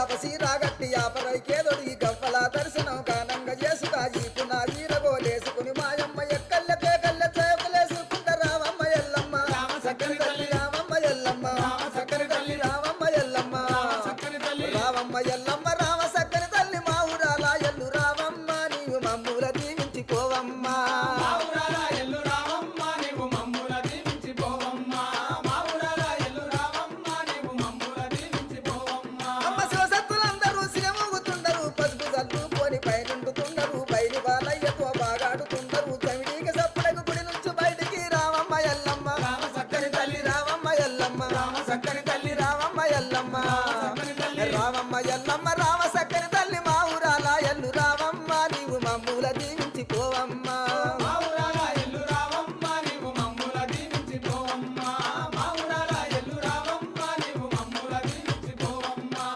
తాపసి రాగట్టి ఆపరైకేదొడి గవ్వల దర్శనం గానంగా చేసుగా ఈపున ఈరగోలేసుకుని మాయమ్మ ఎక్కల్లకే కళ్ళ చేతులేసుకుంట రామమ్మ ఎల్లమ్మ చక్కని తల్లి రామమ్మ ఎల్లమ్మ చక్కని తల్లి రామమ్మ ఎల్లమ్మ రామమ్మ ఎల్లమ్మ